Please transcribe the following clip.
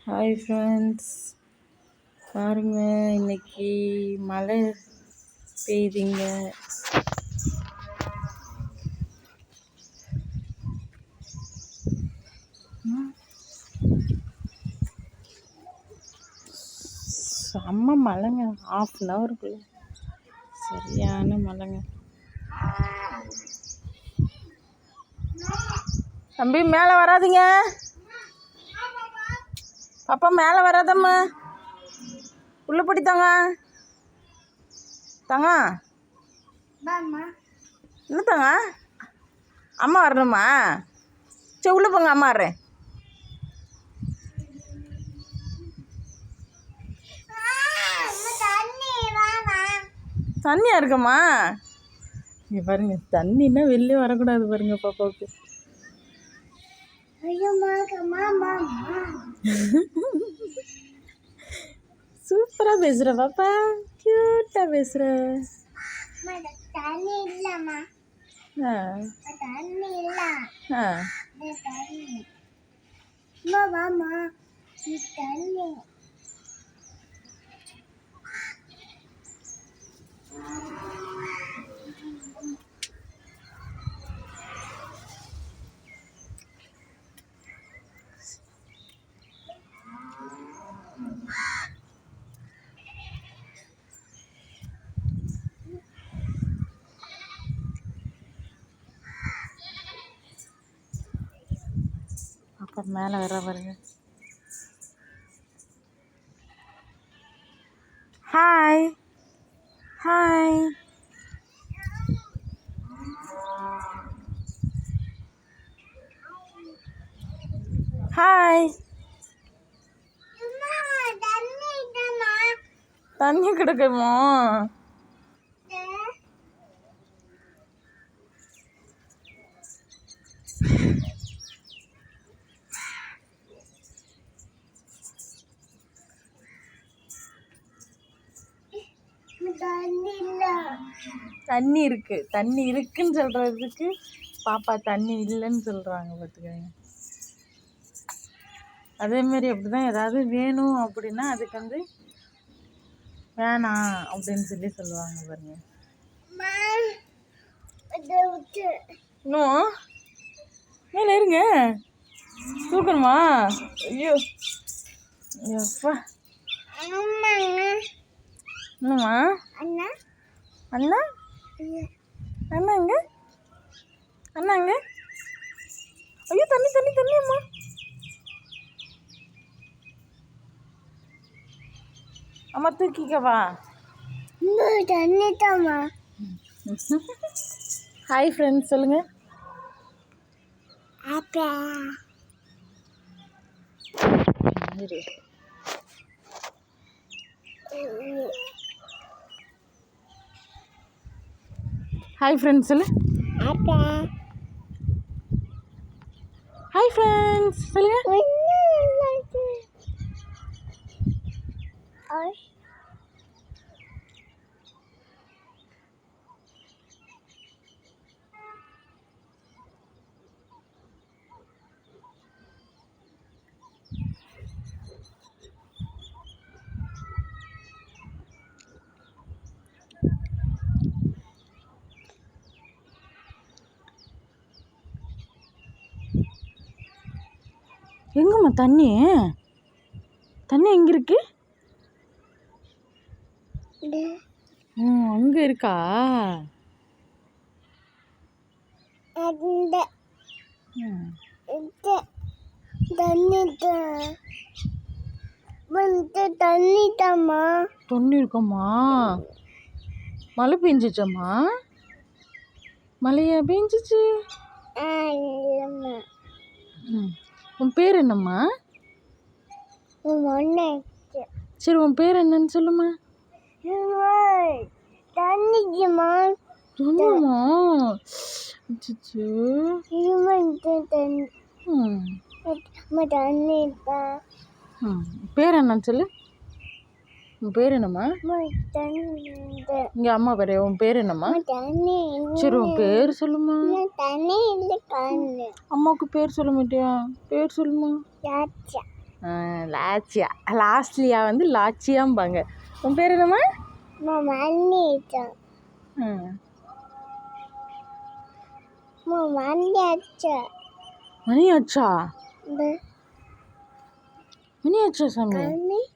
Hi friends, பாருங்க இன்னைக்கு மழை பெய்யுதுங்க. செம்ம மழைங்க, 1/2 ஹவருக்குள்ள சரியான மழைங்க. தம்பி மேலே வராதிங்க, பாப்பா மேலே வராதம்மா, உள்ள போட்டி தாங்க தாங்க. என்ன தாங்க, அம்மா வரணுமா? சரி உள்ள போங்க, அம்மா வர்றேன். தண்ணியா இருக்குமா? இங்கே பாருங்க, தண்ணின்னா வெளியே வரக்கூடாது பாருங்க பாப்பாவுக்கு. சூப்பரா பேசுற பாப்பா, கியூட்டா பேசுற. அப்புறம் மேலே வர பாருங்க. Hi hi, hi. தண்ணி கிடக்குமோ? தண்ணி இருக்கு, தண்ணி இருக்குன்னு சொல்றதுக்கு பாப்பா தண்ணி இல்லைன்னு சொல்றாங்க பார்த்துக்கோங்க. அதேமாரி அப்படிதான், ஏதாவது வேணும் அப்படின்னா அதுக்கு வந்து வேணாம் அப்படின்னு சொல்லுவாங்க பாருங்க. இன்னும் மேலே இருங்க, தூக்கணுமா? ஐயோ எப்பா. என்னம்மா? அண்ணா அண்ணா அண்ணா எங்க? அண்ணா எங்க? ஐயோ தண்ணி தண்ணி தண்ணி அம்மா. அம்மா தூக்கிக்கவா? தண்ணி தாம்மா. ஹாய் ஃப்ரெண்ட்ஸ் சொல்லுங்க. ஹாய் ஃப்ரெண்ட்ஸ் சொல்லு. ஹாய் ஃப்ரெண்ட்ஸ் சொல்லுங்க. எங்கம்மா தண்ணி? தண்ணி எங்கே இருக்கு? அங்கே இருக்கா? தண்ணி இருக்கம்மா. மழை பெஞ்சிச்சம்மா? மழையா பெஞ்சிச்சு? உன் பேர் என்னம்மா? சரி உன் பேர் என்னன்னு சொல்லுமா. தண்ணிமா. பேர் என்னன்னு சொல்லு. உன் பேர் என்னம்மா? இங்கே அம்மா பேர். உன் பேர் என்னம்மா? சரி உன் பேர் சொல்லுமா. அம்மாவுக்கு பேர் சொல்ல மாட்டியா? பேர் சொல்லுமா. லாச்சியா. லாஸ்ட்லியா வந்து லாச்சியாம்பாங்க. உன் பேர் என்னம்மா? மணியாச்சா? மணியாச்சா சாமி?